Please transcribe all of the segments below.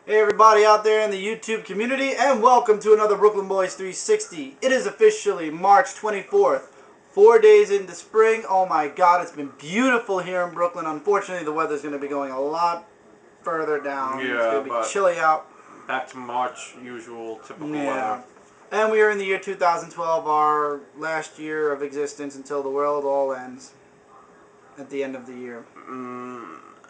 Hey everybody out there in the YouTube community, and welcome to another Brooklyn Boys 360. It is officially March 24th, 4 days into spring. Oh my god, it's been beautiful here in Brooklyn. Unfortunately, the weather's going to be going a lot further down. Yeah, it's going to be chilly out. Back to March, usual, typical Yeah. weather. And we are in the year 2012, our last year of existence until the world all ends at the end of the year.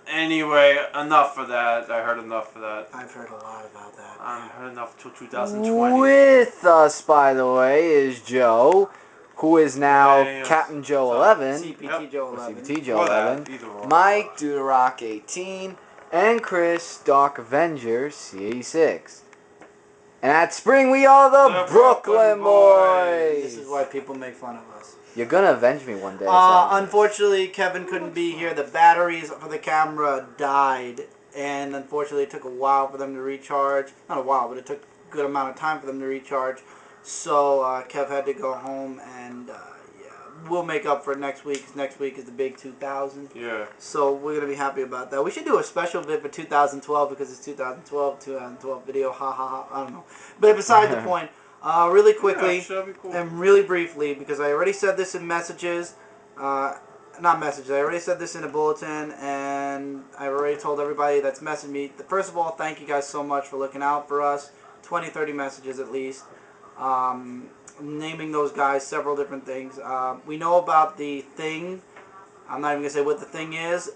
Anyway, enough of that. I heard enough of that. I've heard a lot about that. I heard enough till 2020. With us, by the way, is Joe, who is now Captain Joe 11, CPT Joe 11, CPT Joe 11, either Mike Duderock 18, and Chris Dark Avenger C86. And at Spring, we are the Brooklyn Boys. This is why people make fun of us. You're gonna avenge me one day. Unfortunately, Kevin couldn't be here. The batteries for the camera died, and unfortunately, it took a while for them to recharge. Not a while, but it took a good amount of time for them to recharge. So Kev had to go home, and yeah, we'll make up for it next week. Next week is the big 2000. Yeah. So we're gonna be happy about that. We should do a special vid for 2012 because it's 2012 video. Ha ha ha. I don't know, but beside the point. Really quickly cool. and really briefly, because I already said this in messages, not messages, I already said this in a bulletin, and I've already told everybody that's messaged me. First of all, thank you guys so much for looking out for us. 20, 30 messages at least. Naming those guys several different things. We know about the thing. I'm not even going to say what the thing is.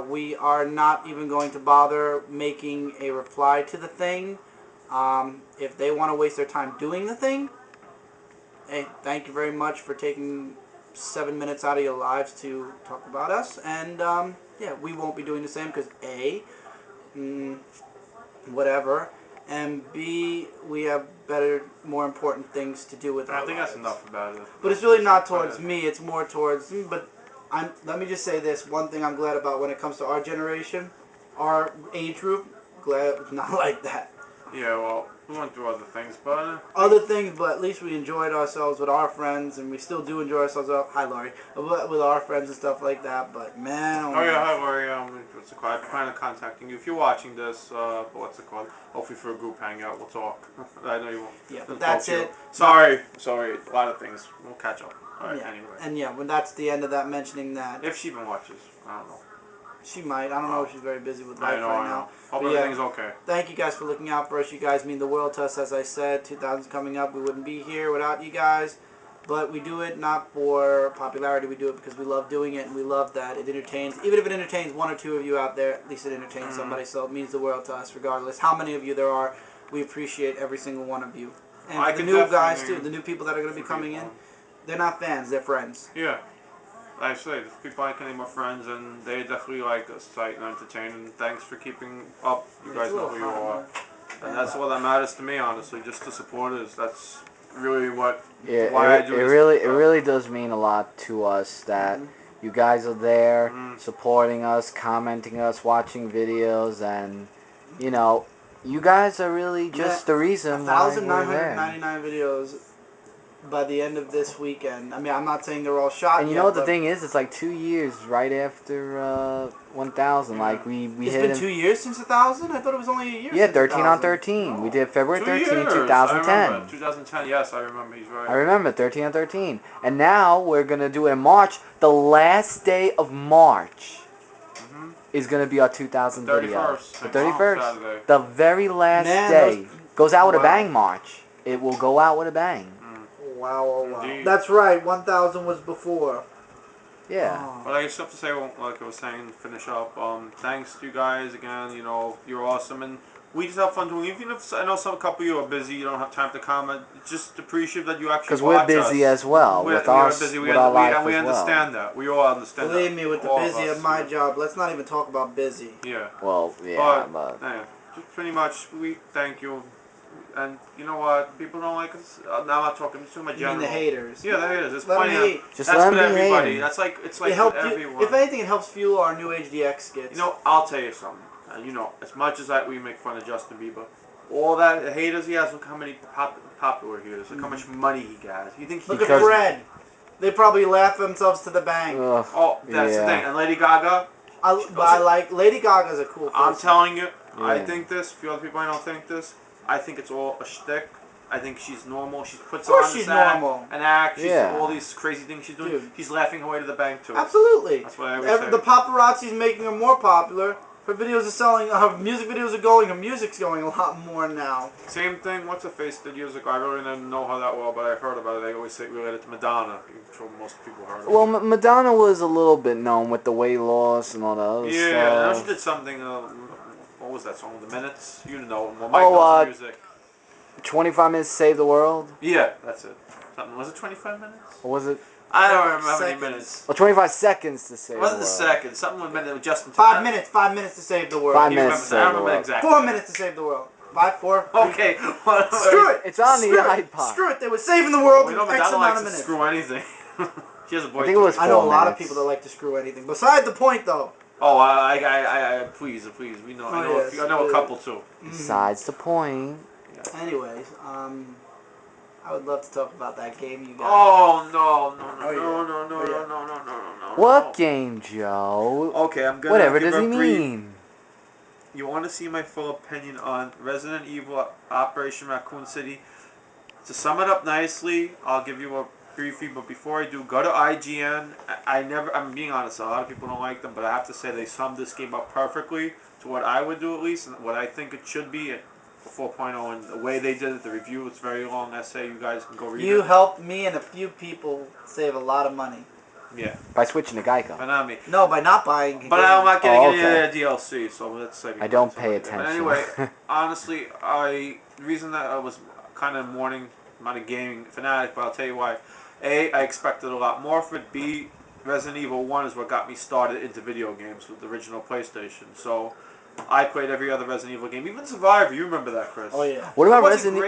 We are not even going to bother making a reply to the thing. If they want to waste their time doing the thing, hey, thank you very much for taking 7 minutes out of your lives to talk about us. And yeah, we won't be doing the same because A, whatever, and B, we have better, more important things to do with our lives. I think that's enough about it. But it's really not towards me, it's more towards, but let me just say this, one thing I'm glad about when it comes to our generation, our age group, glad it's not like that. Yeah, well, we went through other things, but... Other things, but at least we enjoyed ourselves with our friends, and we still do enjoy ourselves, hi Laurie, with our friends and stuff like that, but man... Oh yeah, hi Laurie, what's it called? I'm trying to contacting you. If you're watching this, what's it called? Hopefully for a group hangout, we'll talk. I know you won't. Yeah, but that's it. Sorry, a lot of things. We'll catch up. Alright, yeah. Anyway. And yeah, when that's the end of that, mentioning that... If she even watches, I don't know. She might. I don't know if she's very busy with life right now. Hope everything's okay. Thank you guys for looking out for us. You guys mean the world to us. As I said, 2000's coming up. We wouldn't be here without you guys. But we do it not for popularity. We do it because we love doing it, and we love that it entertains. Even if it entertains one or two of you out there, at least it entertains somebody. So it means the world to us, regardless how many of you there are. We appreciate every single one of you. And the new guys too, the new people that are going to be coming in. They're not fans. They're friends. Yeah. Like I say, the people I can name are friends, and they definitely like us, tight and entertaining. Thanks for keeping up. You guys know who you are, and that's all that matters to me, honestly. Just the supporters. That's really what. Yeah, why I do it really does mean a lot to us that you guys are there, supporting us, commenting us, watching videos, and you know, you guys are really just the reason why we're there. 1,999 videos. By the end of this weekend. I mean, I'm not saying they're all shot. And you know what the thing is? It's like 2 years right after 1,000. Yeah. Like we It's hit. been 2 years since 1,000. I thought it was only a year. Yeah, since 13 on 1,000. 13. Oh. We did February 13, 2010. I remember. 2010. Yes, I remember. He's right. I remember 13 on 13. And now we're gonna do it in March. The last day of March is gonna be our 2000 video. The 31st. The very last day goes out with a bang. March. It will go out with a bang. Wow, oh, wow. Indeed. That's right, 1,000 was before. Yeah. Oh. But I just have to say, like I was saying, finish up. Thanks to you guys again. You know, you're awesome, and we just have fun doing. Even if I know a couple of you are busy, you don't have time to comment. Just appreciate that you actually watch us. Because we're busy as well. We understand that. We all understand. Believe me, with the busy of my job, let's not even talk about busy. Yeah. Well, yeah, but just pretty much, we thank you. And you know what? People don't like us. Now I'm not talking to my general. You mean the haters? Yeah, the haters. There's let plenty of. Just that's let with them be everybody. hating. That's like it's like with everyone. If anything, it helps fuel our new HDX skits. You know, I'll tell you something. You know, as much as that we make fun of Justin Bieber, all that haters he has, look how many popular he is. Look how much money he got. You think? Look at Fred. They probably laugh themselves to the bank. Oh, that's the thing. And Lady Gaga. I like Lady Gaga's a cool person. I'm telling you, I think this. A few other people I don't think this. I think it's all a shtick. I think she's normal. She puts on this act. She's all these crazy things she's doing. Dude. She's laughing her way to the bank too. Absolutely. That's what I always say. The paparazzi's making her more popular. Her videos are selling. Her music videos are going. Her music's going a lot more now. Same thing. What's her face did years ago? I really didn't know her that well, but I've heard about it. They always say related to Madonna. I'm sure most people heard of it. Well, Madonna was a little bit known with the weight loss and all that other stuff. Yeah, she did something. What was that song? The Minutes? You know. Well, Mike knows the music. 25 Minutes to Save the World? Yeah, that's it. Was it 25 minutes? Or was it? I don't remember how many minutes. Well, 25 seconds to save the world. It wasn't the second. Something with minute with Justin. 5 minutes. 5 minutes to save the world. 5 minutes to save the world. Exactly. 4 minutes to save the world. 5, 4. Okay. Screw it. It's on the iPod. Screw it. They were saving the world in X amount of minutes. Screw anything. She has a boy. I think it was 4 I know a lot of minutes. people that like to screw anything. Beside the point, though. Oh, I please. We know. I know a couple too. Besides the point. Anyways, I would love to talk about that game you got. Oh no. What game, Joe? Okay, I'm gonna. Whatever does he mean? You want to see my full opinion on Resident Evil Operation Raccoon City? To sum it up nicely, I'll give you a briefie, but before I do, go to IGN. I'm being honest, a lot of people don't like them, but I have to say they summed this game up perfectly to what I would do at least, and what I think it should be. 4.0 and the way they did it, the review, it's a very long essay. You guys can go read it. You helped me and a few people save a lot of money. Yeah. By switching to Geico. But not me. No, by not buying. But I'm not getting any of the DLC, so let's say. I don't pay attention. But anyway, honestly, the reason that I was kind of not a gaming fanatic, but I'll tell you why. A, I expected a lot more from it. B, Resident Evil 1 is what got me started into video games with the original PlayStation. So I played every other Resident Evil game, even Survivor. You remember that, Chris? Oh yeah. What about Resident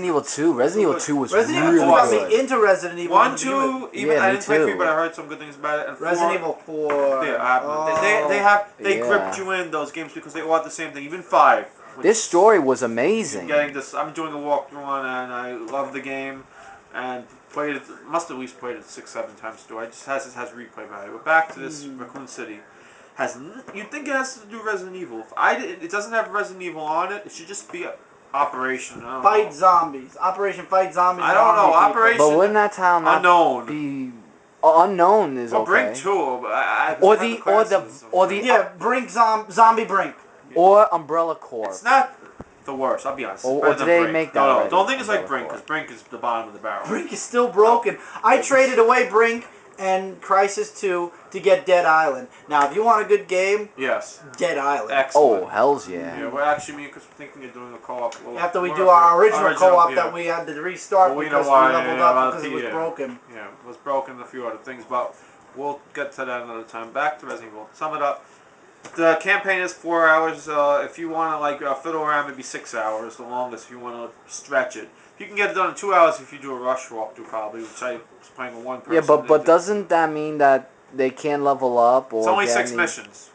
Evil 2? Resident Evil 2 was Resident really Evil 2 got good. me into Resident Evil 1, 2, even I didn't play 3, but I heard some good things about it. And Resident Evil 4. Yeah, they gripped you in those games because they all had the same thing. Even 5. This story was amazing. I'm doing a walkthrough on it, and I love the game, and played it. Must have at least played it 6-7 times through. It just has replay value. But back to this Raccoon City. You'd think it has to do Resident Evil. It doesn't have Resident Evil on it. It should just be Operation. Fight Zombies. Operation Fight Zombies. I don't know. Operation. But wouldn't that town not unknown be unknown is okay. Brink too. Brink Zombie Brink. Or Umbrella Corp. It's not the worst. I'll be honest. Or did they make that? No, don't think it's like Brink, because Brink is the bottom of the barrel. Brink is still broken. I traded away Brink and Crysis 2 to get Dead Island. Now, if you want a good game, yes, Dead Island. Excellent. Oh, hells yeah. Yeah, we're actually me because we're thinking of doing a co-op. After we do our original co-op that we had to restart because we leveled up because it was broken. Yeah, it was broken and a few other things, but we'll get to that another time. Back to Resident Evil. Sum it up. The campaign is 4 hours. If you want to fiddle around, maybe 6 hours, the longest if you want to stretch it. You can get it done in 2 hours if you do a rush walkthrough, probably, which I was playing with one person. Yeah, but doesn't that mean that they can't level up? Or it's only 6 missions.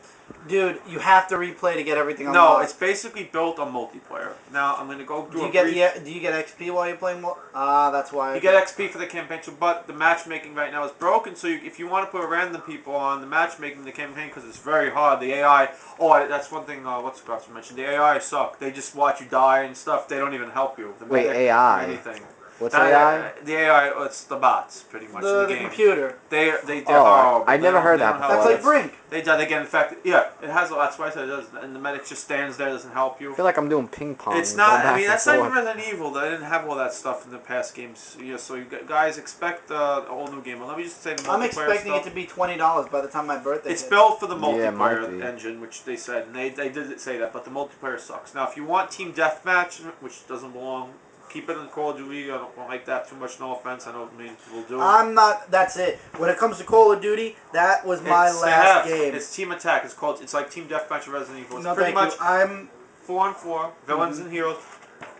Dude, you have to replay to get everything on. No, it's basically built on multiplayer. Now, I'm going to go through do you get XP while you're playing? That's why. You get XP for the campaign, but the matchmaking right now is broken, so if you want to put random people on the matchmaking the campaign, because it's very hard, the AI... Oh, that's one thing, what's the to mention? The AI suck. They just watch you die and stuff. They don't even help you. Wait, AI? Anything. What's AI? The AI, it's the bots, pretty much, in the game. Computer. They're horrible. I never heard that before. That's like Brink. They get infected. Yeah, it has. That's why I said it does. And the medic just stands there, doesn't help you. I feel like I'm doing ping pong. It's not. I mean, that's not even Resident Evil. They didn't have all that stuff in the past games. Yeah, so you guys expect a whole new game. Well, let me just say the multiplayer I'm expecting stuff. it to be $20 by the time my birthday. It's built for the multiplayer Yeah, engine, which they said, and they did say that. But the multiplayer sucks. Now, if you want team deathmatch, which doesn't belong. Keep it in Call of Duty. I don't like that too much. No offense. I know many people do. I'm not. That's it. When it comes to Call of Duty, that was my last game. It's Team Attack. It's like Team Deathmatch of Resident Evil. It's no, pretty much. I'm 4-on-4 villains and heroes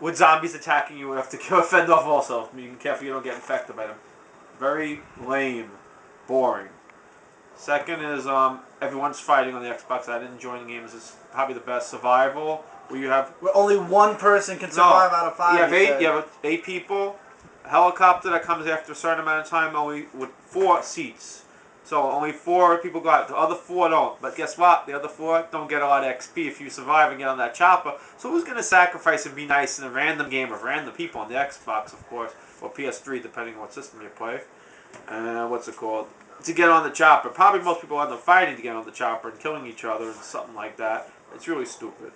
with zombies attacking you. You have to fend off also. You can be careful you don't get infected by them. Very lame, boring. Second is everyone's fighting on the Xbox. I didn't join the games. It's probably the best. Survival. Where you have only one person can survive out of 5. You have 8 people. A helicopter that comes after a certain amount of time, only with 4 seats. So only 4 people got it. The other 4 don't. But guess what? The other 4 don't get a lot of XP if you survive and get on that chopper. So who's going to sacrifice and be nice in a random game of random people on the Xbox, of course, or PS3, depending on what system you play. What's it called? To get on the chopper. Probably most people end up fighting to get on the chopper and killing each other and something like that. It's really stupid.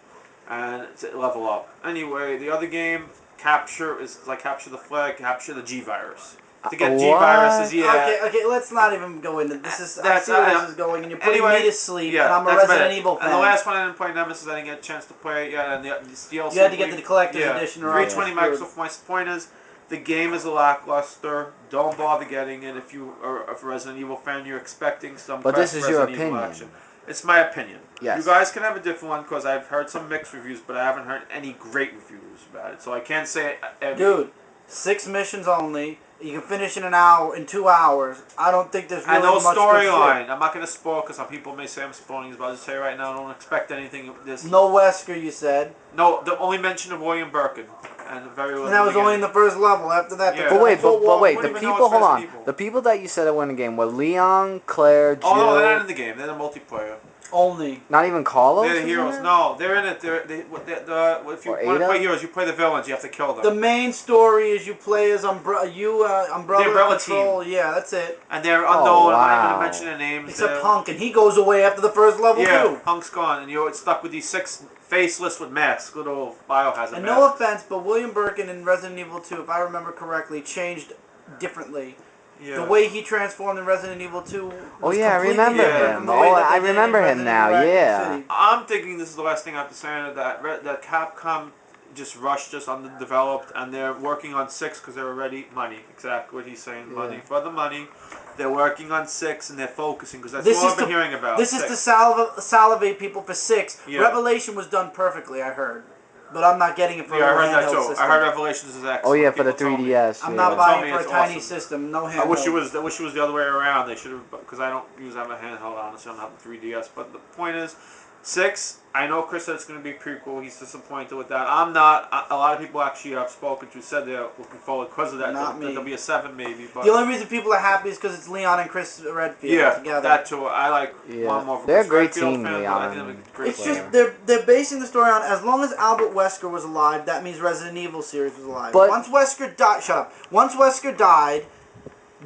And it's level up. Anyway, the other game, Capture, is like Capture the Flag, Capture the G-Virus. To get G-Viruses, yeah. Okay, let's not even go into this. I see where this is going, and you're putting me to sleep, yeah, and I'm a Resident Evil fan. And the last one I didn't play, Nemesis, I didn't get a chance to play it yet, and the DLC... You had to get the collector's edition, right? 320 Microsoft. My point is, the game is lackluster. Don't bother getting it if you are a Resident Evil fan. You're expecting some But this is your opinion. Action. It's my opinion. Yes. You guys can have a different one, because I've heard some mixed reviews, but I haven't heard any great reviews about it. So I can't say... Dude, 6 missions only. You can finish in 2 hours. I don't think there's really much storyline. I'm not going to spoil because some people may say I'm spoiling, but I'll just tell you right now, I don't expect anything of this. No Wesker, you said. No, the only mention of William Birkin. And very little. And that was only in the first level. After that, yeah. But wait, the people, hold on. The people that you said that were in the game were Leon, Claire, Jill. Oh, no, they're not in the game. They're the multiplayer. Only. Not even Carlos? They're the heroes. No, they're in it. If you want to play heroes, you play the villains. You have to kill them. The main story is you play as Umbrella Patrol. Team. Yeah, that's it. And they're unknown. I'm not even going to mention their names. Except Hunk, and he goes away after the first level too. Hunk's gone, and you're stuck with these 6 faceless with masks. Little biohazard. And no offense, but William Birkin in Resident Evil 2, if I remember correctly, changed differently. Yeah. The way he transformed in Resident Evil 2. Oh yeah, I remember him. I remember him now. Yeah. I'm thinking this is the last thing I have to say on that Capcom just rushed, just underdeveloped, and they're working on 6 because they're already money. Exactly what he's saying. Money for the money. They're working on 6 and they're focusing because that's all I've been hearing about. This is to salivate people for 6. Yeah. Revelation was done perfectly, I heard. But I'm not getting it for a I heard that too. system. I heard Revelations is excellent. Oh yeah, for the 3DS. I'm not buying it for a tiny system. No handheld. I wish it was the other way around. They should have, because I don't have a handheld, honestly. I don't have the 3DS. But the point is, 6. I know Chris said it's going to be a prequel. He's disappointed with that. I'm not. A lot of people actually I've spoken to said they're looking forward because of that. Not me. There'll be a 7 maybe. But the only reason people are happy is because it's Leon and Chris Redfield together. That too. I like one more. They're a great Redfield team, fan, Leon. It's just they're basing the story on as long as Albert Wesker was alive, that means Resident Evil series was alive. But once Wesker died, shut up. Once Wesker died,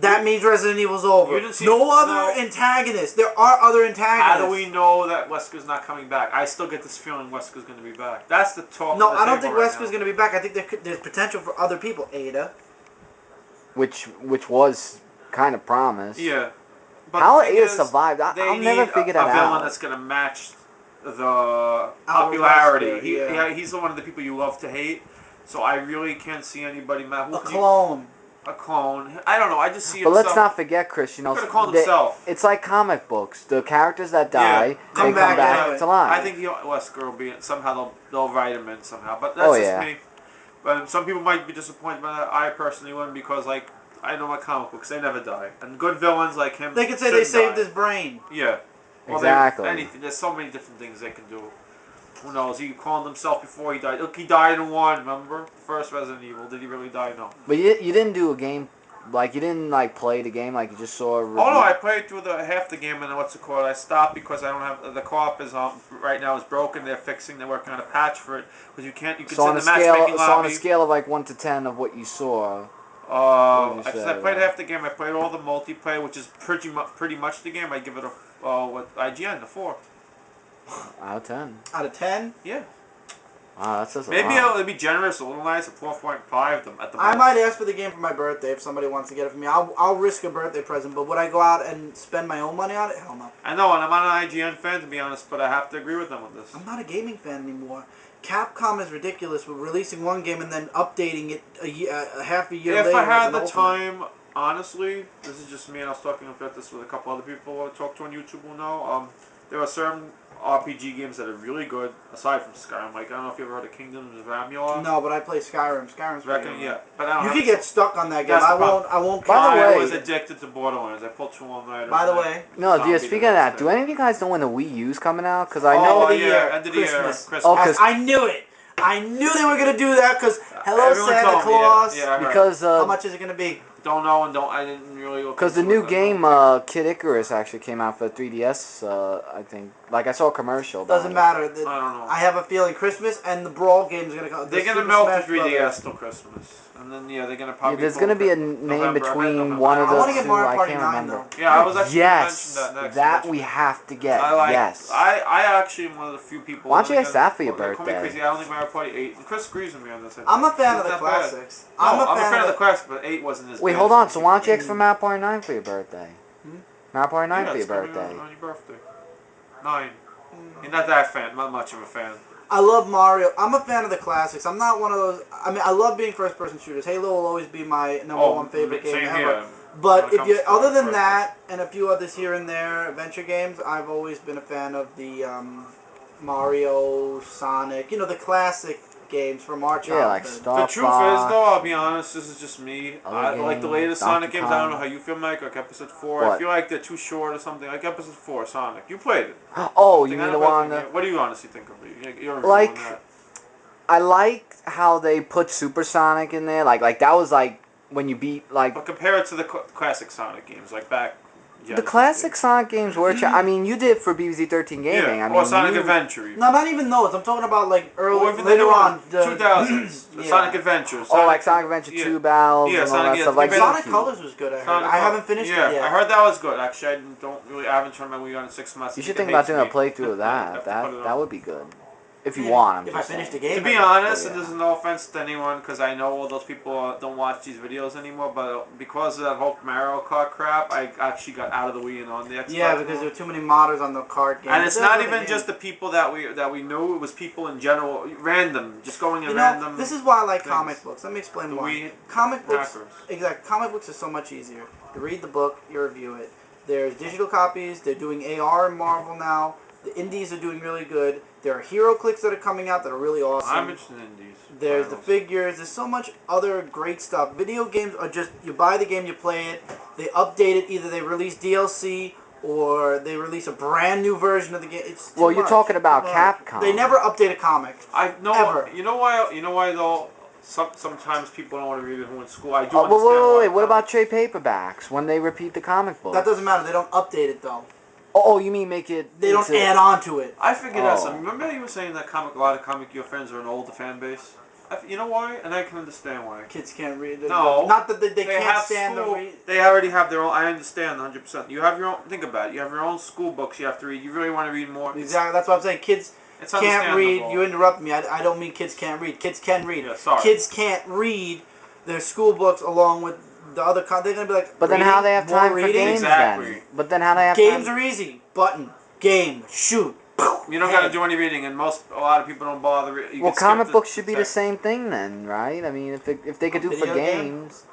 that means Resident Evil's over. No other antagonists. There are other antagonists. How do we know that Wesker's not coming back? I still get this feeling Wesker's going to be back. That's the talk. No, I don't think Wesker's going to be back. I think there's potential for other people. Ada. Which was kind of promised. Yeah. But how Ada survived, I'll never figure that out. A villain that's going to match the popularity. He's one of the people you love to hate. So I really can't see anybody. A clone. A clone. I don't know. I just see. But let's not forget, Chris. You know, it's like comic books. The characters that die, they come back to life. I think Wesker will be somehow. They'll write him in somehow. But that's just me. But some people might be disappointed by that. I personally wouldn't because, like, I know my comic books. They never die. And good villains like him. They could say they saved his brain. Yeah. Well, exactly. Anything. There's so many different things they can do. Who knows? He cloned himself before he died. Look, he died in 1. Remember, the first Resident Evil. Did he really die? No. But you didn't do a game. Like, you didn't, like, play the game, like, you just saw a review. Oh, no, I played through half the game, and what's it called? I stopped because I don't have, the co-op is, right now is broken. They're working on a patch for it, because you can send the matchmaking lobby. So on a scale of, like, 1 to 10 of what you saw. I played half the game. I played all the multiplayer, which is pretty much the game. I give it a, IGN, a 4. Out of 10. Out of 10? Yeah. Wow, that's just maybe it'll be generous, a little nice, a 4.5 at the most. I might ask for the game for my birthday if somebody wants to get it for me. I'll risk a birthday present, but would I go out and spend my own money on it? Hell no. I know, and I'm not an IGN fan, to be honest, but I have to agree with them with this. I'm not a gaming fan anymore. Capcom is ridiculous with releasing one game and then updating it a half a year later. If I had the time, honestly, this is just me, and I was talking about this with a couple other people I talked to on YouTube who know. There are certain RPG games that are really good, aside from Skyrim. Like, I don't know if you ever heard of Kingdoms of Amalur. No, but I play Skyrim. Skyrim's pretty good. Yeah, but I don't. You can get stuck on that game. I won't. By the way, I was addicted to Borderlands. I pulled 2 all-nighters. By the way, no. Speaking of that, do any of you guys know when the Wii U's coming out? Because I know end of the year, Christmas. Oh, I knew it. I knew they were gonna do that because hello Santa Claus. Yeah, because how much is it gonna be? don't know and I didn't really look. Because the into new it, game, Kid Icarus, actually came out for 3DS. I think. Like I saw a commercial. Doesn't matter. I don't know. I have a feeling Christmas and the Brawl game's gonna come. They're gonna milk the 3DS till Christmas, and then they're gonna probably. There's gonna be a name between one of the I want to get two. Mario I Party can't 9 remember. though. Yeah, I was actually Yes, mention that next. that we have to get. Yes. I actually am one of the few people. Why don't you guys that for your Call me birthday? crazy. I don't think Mario Party 8. Chris agrees with me on this. I'm a fan of the classics. I'm a fan of the classics, but 8 wasn't as. Wait, bad hold as on. So why don't you people ask for Mario Party 9 for your birthday? Mario Party 9 for your birthday. On your birthday. 9. You're not that fan. Not much of a fan. I love Mario. I'm a fan of the classics. I'm not one of those. I mean, I love being first-person shooters. Halo will always be my number one favorite game ever. Here. But if you, other than that, and a few others here and there, adventure games, I've always been a fan of the Mario, Sonic, the classic games from our childhood. Yeah, like Star The truth is, though, I'll be honest, this is just me. I like the latest Sonic games. I don't know how you feel, Mike. Like Episode 4. What? I feel like they're too short or something. Like Episode 4, Sonic. You played it. Oh, you mean the one? What do you honestly think of it? You're Like, that. I like how they put Super Sonic in there. Like that was like when you beat like. But compare it to the classic Sonic games, like back. The classic Sonic games were. I mean, you did for BBZ 13 Gaming. Yeah, I mean, or Sonic Adventure. No, not even those. I'm talking about like later on. 2000s. Yeah. Sonic Adventure. Oh, like Sonic Adventure 2 battles and all that stuff. Like Sonic Colors was good. I haven't finished it yet. I heard that was good. Actually, I haven't tried my Wii on 6 months. You should think about doing a playthrough of that. That would be good. If you want. If I finish the game. To be honest, and this is no offense to anyone, because I know all those people don't watch these videos anymore, but because of that whole Mario Kart crap, I actually got out of the Wii and on the Xbox. Yeah, because there were too many modders on the kart game. And it's not even just the people that we knew; it was people in general, random, just going in random. This is why I like comic books. Let me explain why. Comic books, hackers. exactly. Comic books are so much easier. You read the book, you review it. There's digital copies. They're doing AR in Marvel now. The indies are doing really good. There are hero clicks that are coming out that are really awesome. I'm interested in indies. There's the figures. There's so much other great stuff. Video games are just, you buy the game, you play it. They update it. Either they release DLC or they release a brand new version of the game. It's too well, you're much. talking about Capcom. They never update a comic. Ever. You know why? You know why though? Sometimes people don't want to read it in school. I do understand. Wait. What about trade paperbacks when they repeat the comic book? That doesn't matter. They don't update it though. Oh, you mean make it? They don't add on to it. I figured out something. Remember you were saying that a lot of Comic Gear fans are an older fan base? You know why? And I can understand why. Kids can't read. No. Not that they can't stand the read. They already have their own. I understand 100%. You have your own. Think about it. You have your own school books you have to read. You really want to read more. Exactly. That's what I'm saying. Kids can't read. You interrupt me. I don't mean kids can't read. Kids can read. Yeah, sorry. Kids can't read their school books along with the other. They're gonna be like. But then how they have time for games then? But then how they have games are easy. Button. Game. Shoot. You don't got to do any reading, and a lot of people don't bother. Well, comic books should be the same thing then, right? I mean, if they could do it for games.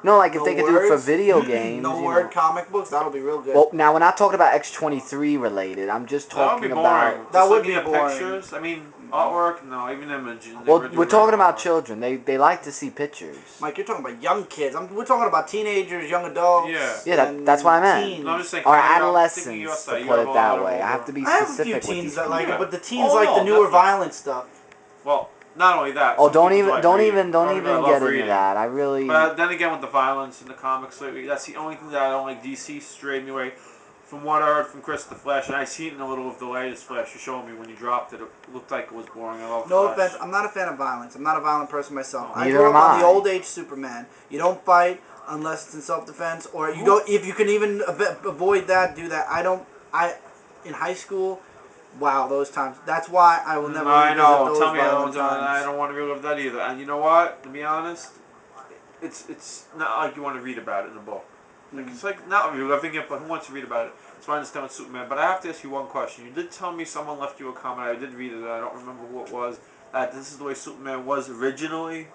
No, like if they could do it for video games. No word comic books, that'll be real good. Well, now we're not talking about X-23 related. I'm just talking about. That would be boring. Pictures. I mean, artwork. No, even images. Well, we're talking about children. They like to see pictures. Mike, you're talking about young kids. We're talking about teenagers, young adults. Yeah. That's what I meant. Teens. No, I'm just saying. Or adolescents, to put it that way. I have to be specific. I have a few teens that like it, but the teens Oh, like no, the newer definitely. violent stuff. Well, not only that. Oh, some don't people even love get into reading. that. I really. But then again, with the violence in the comics lately, that's the only thing that I don't like. DC strayed me away. From what I heard from Chris the Flash, and I seen it in a little of the latest Flash you showed me when you dropped it. It looked like it was boring. I love No Flash. offense, I'm not a fan of violence. I'm not a violent person myself. I Neither grew am up on I. the old age Superman. You don't fight unless it's in self-defense, or you don't. If you can even avoid that, do that. In high school, wow, those times. That's why I will never. I know. Those Tell me violent I don't want to relive that either. And you know what? To be honest, it's not like you want to read about it in a book. Like, it's like not reliving it, but who wants to read about it? So I understand with Superman. But I have to ask you one question. You did tell me someone left you a comment. I did read it. I don't remember who it was. That this is the way Superman was originally.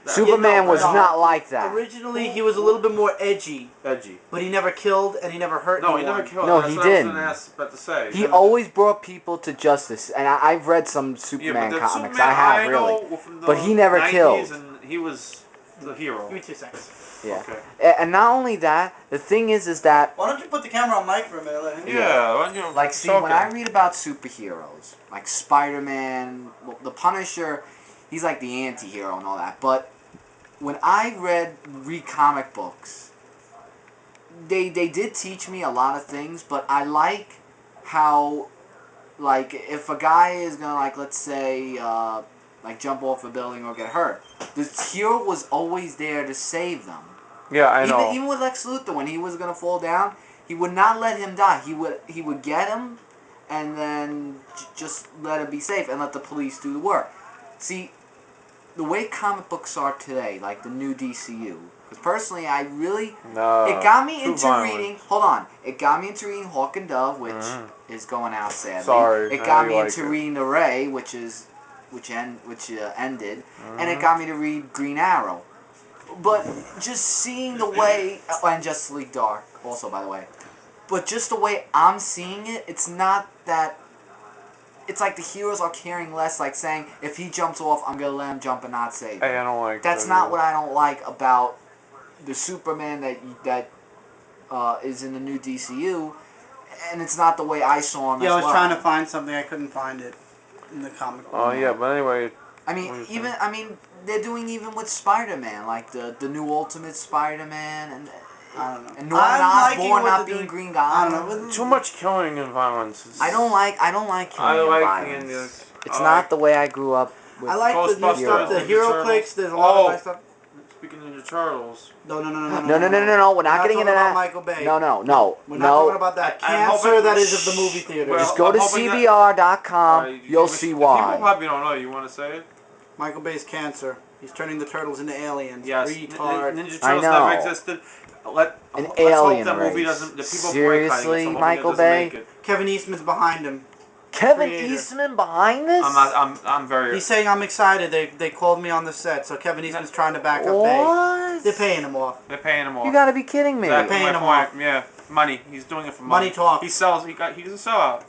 Superman was not like that. Originally, he was a little bit more edgy. But he never killed and he never hurt anyone. He never killed. No, That's he what I was didn't. gonna ask, about to say. He always brought people to justice, and I've read some Superman comics. Superman I have really, but he never killed. And he was the hero. Give me 2 seconds. Yeah. Okay. And not only that, the thing is that. Why don't you put the camera on Mike for a minute? Let him Why don't you like, see, when I read about superheroes, like Spider-Man, well, the Punisher, he's like the anti-hero and all that. But when I read comic books, they did teach me a lot of things, but I like how, like, if a guy is gonna, like, let's say, like, jump off a building or get hurt, the hero was always there to save them. Yeah, I know. Even with Lex Luthor, when he was gonna fall down, he would not let him die. He would get him, and then just let him be safe and let the police do the work. See, the way comic books are today, like the new DCU, because personally, I really, it got me into reading. Hold on, it got me into reading Hawk and Dove, which is going out sadly. Sorry, it got me into reading The Ray, which ended, and it got me to read Green Arrow. But just seeing the way, and Justice League Dark, also by the way, but just the way I'm seeing it, it's not that. It's like the heroes are caring less, like saying, if he jumps off, I'm going to let him jump and not save him. Hey, I don't like That's not what I don't like about the Superman that is in the new DCU, and it's not the way I saw him as well. Yeah, I was trying to find something, I couldn't find it in the comic book. Oh, yeah, but anyway... I mean, they're doing even with Spider-Man, like the new Ultimate Spider-Man, and... I don't know. And Norman Osborn not being Green Goblin. I don't know. Too much killing and violence. I don't like killing and violence. It's not the way I grew up with. I like the new stuff, the Hero Clicks, there's a lot of nice stuff. Speaking of Ninja Turtles. No, we're not getting into that. Michael Bay. No. We're not talking about that cancer that is of the movie theater. Well, just go to CBR.com, you'll see why. People probably don't know, you want to say it? Michael Bay's cancer. He's turning the turtles into aliens. Yes, retard. Ninja Turtles never existed. Let's hope that movie doesn't. The people seriously, Michael Bay. Kevin Eastman's behind him. Kevin Eastman behind this? I'm very. He's saying I'm excited. They called me on the set, so Kevin Eastman's trying to back up Bay. They're paying him off. They're paying him off. You gotta be kidding me. They're paying him off. Yeah, money. He's doing it for money. Money talk. He sells. He's a sellout.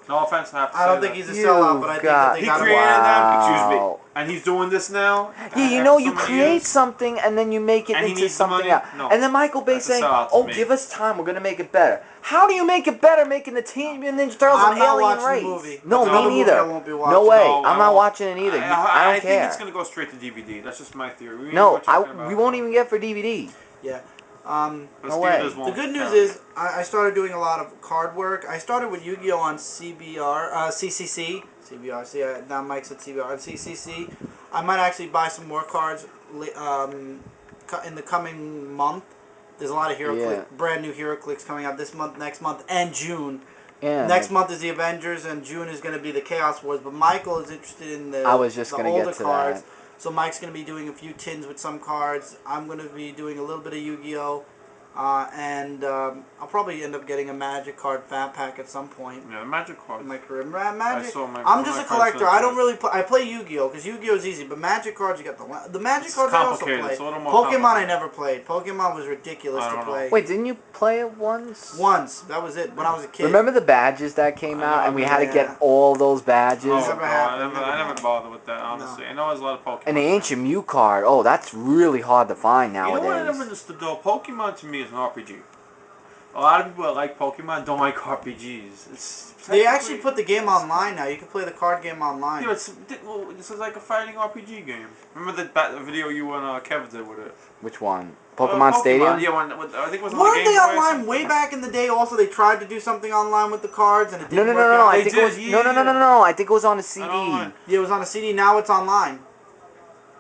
No offense, I don't think he's a sellout, but I think that they he got created them. Excuse me. And he's doing this now. Yeah, you create something and then you make it into something else. No, and then Michael Bay saying, "Oh, give us time. We're gonna make it better." How do you make it better making the Teenage Mutant Ninja Turtles an alien race? Movie. No, me neither. No way. I'm not watching it either. I don't care. I think it's gonna go straight to DVD. That's just my theory. We won't even get for DVD. Yeah. No way. The good news is I started doing a lot of card work. I started with Yu-Gi-Oh on CCC. CBR. See, now Mike said CBR. On CCC. I might actually buy some more cards in the coming month. There's a lot of brand new HeroClix coming out this month, next month, and June. Yeah. Next month is the Avengers, and June is going to be the Chaos Wars. But Michael is interested in the older cards. So Mike's going to be doing a few tins with some cards. I'm going to be doing a little bit of Yu-Gi-Oh! And I'll probably end up getting a Magic card fan pack at some point. Yeah, Magic card. In my career. Magic. I'm just a collector. I don't really play. I play Yu-Gi-Oh! Because Yu-Gi-Oh! is easy, but Magic cards, you got the Magic cards I also play. Pokemon I never played. Pokemon was ridiculous to play. Wait, didn't you play it once? Once. That was it, when I was a kid. Remember the badges that came out and we had to get all those badges? I never bothered with that, honestly. I know there's a lot of Pokemon. And the Ancient Mew card, that's really hard to find nowadays. You know what I never understood though? Pokemon to me is an RPG. A lot of people that like Pokemon don't like RPGs. They actually put the game online now. You can play the card game online. Yeah, this is like a fighting RPG game. Remember the video you and Kevin did with it? Which one? Pokemon Stadium? Yeah, I think it was on Weren't the Game they Boy online way back in the day? Also, they tried to do something online with the cards, and it didn't work out. No. I think it was on a CD. Yeah, it was on a CD. Now it's online.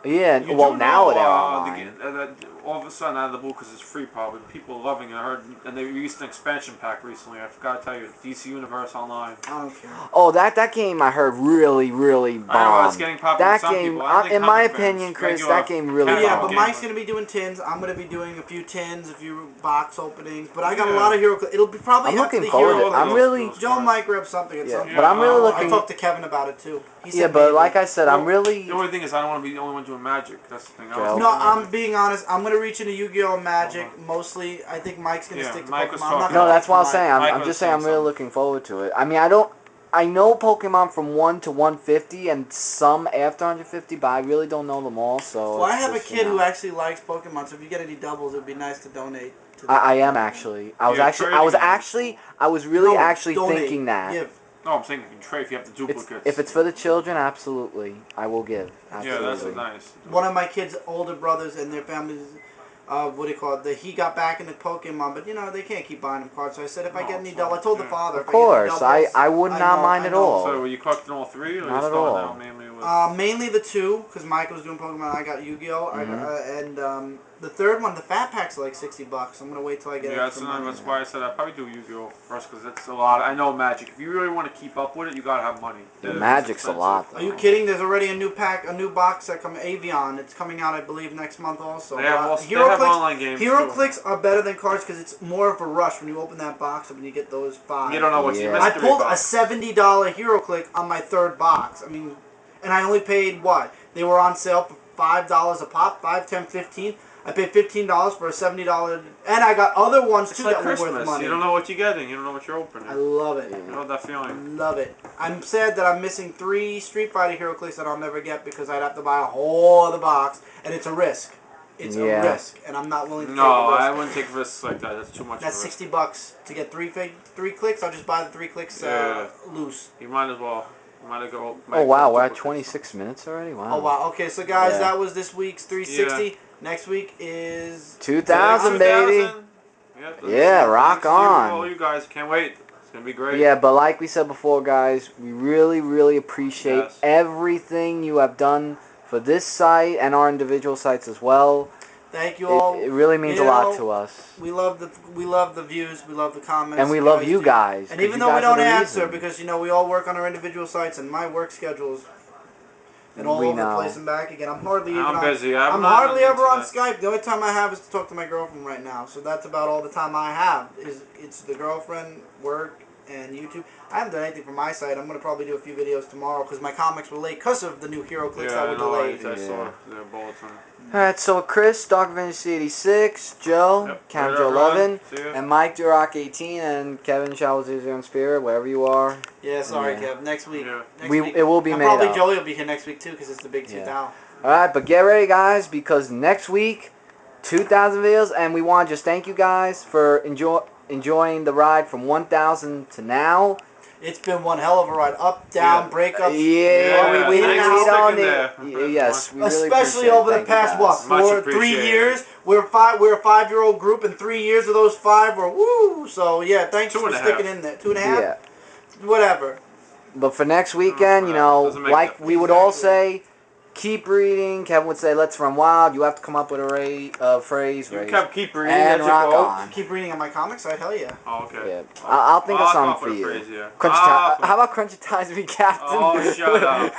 Yeah, now they're online. All of a sudden, out of the blue, because it's free, probably people are loving it. I heard, and they released an expansion pack recently. I forgot to tell you, DC Universe Online. I don't care. Oh, that game I heard really bombed. I know it's getting popular. That game, in my opinion, Chris, that game really bombed. Yeah, but Mike's gonna be doing tins. I'm gonna be doing a few tins, a few box openings. But I got a lot of Hero. It'll be probably. I'm looking forward to it. I'm really. Joe and Mike grab something at some point. But I'm really looking. I talked to Kevin about it too. Yeah, but like I said, I'm really. The only thing is, I don't want to be the only one doing Magic. That's the thing. No, I'm being honest. I'm gonna reach into Yu-Gi-Oh! Magic mostly. I think Mike's gonna stick to Pokemon. No, that's what I'm saying. I'm just saying I'm really looking forward to it. I mean, I know Pokemon from 1 to 150 and some after 150, but I really don't know them all. So. Well, I have a kid who actually likes Pokemon. So if you get any doubles, it would be nice to donate. I am actually. I was really actually thinking that. No, I'm saying you can trade if you have the duplicates. If it's for the children, absolutely, I will give. Absolutely. Yeah, that's nice. One of my kids' older brothers and their families, what do you call it? He got back into Pokemon, but they can't keep buying him cards. So I said, if I get any double, I told the father. Of course, I would not mind at all. So were you collecting all three, or not you at all? Out mainly with? Mainly the two, because Mike was doing Pokemon. I got Yu-Gi-Oh, and the third one, the fat packs are like $60. I'm gonna wait till I get extra money. That's why I said I'd probably do Yu-Gi-Oh first, because it's a lot. I know Magic. If you really want to keep up with it, you gotta have money. The Magic's a lot. Though. Are you kidding? There's already a new box that comes Avion. It's coming out, I believe, next month also. They have online games. HeroClix are better than cards because it's more of a rush when you open that box up and you get those 5. You don't know what you missed. I pulled a $70 HeroClix on my 3rd box. I mean, and I only paid what? They were on sale for $5 a pop, 5, 10, 15. I paid $15 for a $70, and I got other ones too that were worth money. You don't know what you're getting. You don't know what you're opening. I love it. You know that feeling. Love it. I'm sad that I'm missing 3 Street Fighter HeroClix that I'll never get because I'd have to buy a whole other box, and it's a risk. It's a risk, and I'm not willing to take a risk. No, I wouldn't take risks like that. That's too much. That's $60 to get 3 clicks. I'll just buy the 3 clicks loose. You might as well. Oh wow, we're at 26 minutes already. Wow. Oh wow. Okay, so guys, that was this week's 360. Yeah. Next week is 2000, baby. Yeah, rock on. All you guys can't wait. It's gonna be great. Yeah, but like we said before, guys, we really appreciate everything you have done for this site and our individual sites as well. Thank you all. It really means a lot to us. We love the views, we love the comments, and we love you guys. And even though we don't answer, because we all work on our individual sites, and my work schedules and all over the place and back again. I'm hardly busy. I'm hardly ever on Skype. The only time I have is to talk to my girlfriend right now. So that's about all the time I have. It's the girlfriend, work, and YouTube. I haven't done anything for my site. I'm going to probably do a few videos tomorrow because my comics were late because of the new HeroClix that were delayed. I saw their bulletin. Alright, so Chris, Dark Fantasy 86, Joe, Count Joe 11, and Mike Durock 18, and Kevin Shaw 00 in Spirit, wherever you are. Yeah, sorry, Kev. Next week. It will be made probably up. Joey will be here next week too because it's the big 2000. Alright, but get ready, guys, because next week, 2,000 videos, and we want to just thank you guys for enjoying the ride from 1,000 to now. It's been one hell of a ride. Up, down, breakups. Yeah, we don't need. Yes, we really especially over the past 3 years. We're a 5-year-old group, and 3 years of those 5 were woo. So yeah, thanks for sticking in there. 2.5. Yeah. Whatever. But for next weekend, like we would all say, keep reading. Kevin would say, "Let's run wild." You have to come up with a phrase. You keep reading. And rock on. Keep reading on my comics site. Hell yeah. Oh, okay. Yeah. I'll think of something for you. Phrase, yeah. How about Crunchy Ties Me Captain? Oh, shut up.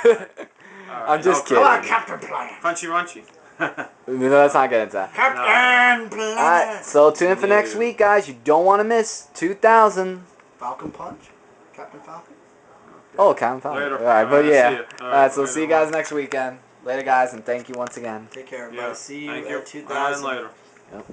I'm just kidding. How about Captain Planet? Crunchy Runchy. No, let's not get into that. Captain Planet. Alright, so tune in for next week, guys. You don't want to miss 2,000. Falcon Punch? Captain Falcon? Oh, Captain Falcon. Later. Alright, but yeah. Alright, so later, see you guys next weekend. Later, guys, and thank you once again. Take care, everybody. See you at 2000. later. Yep.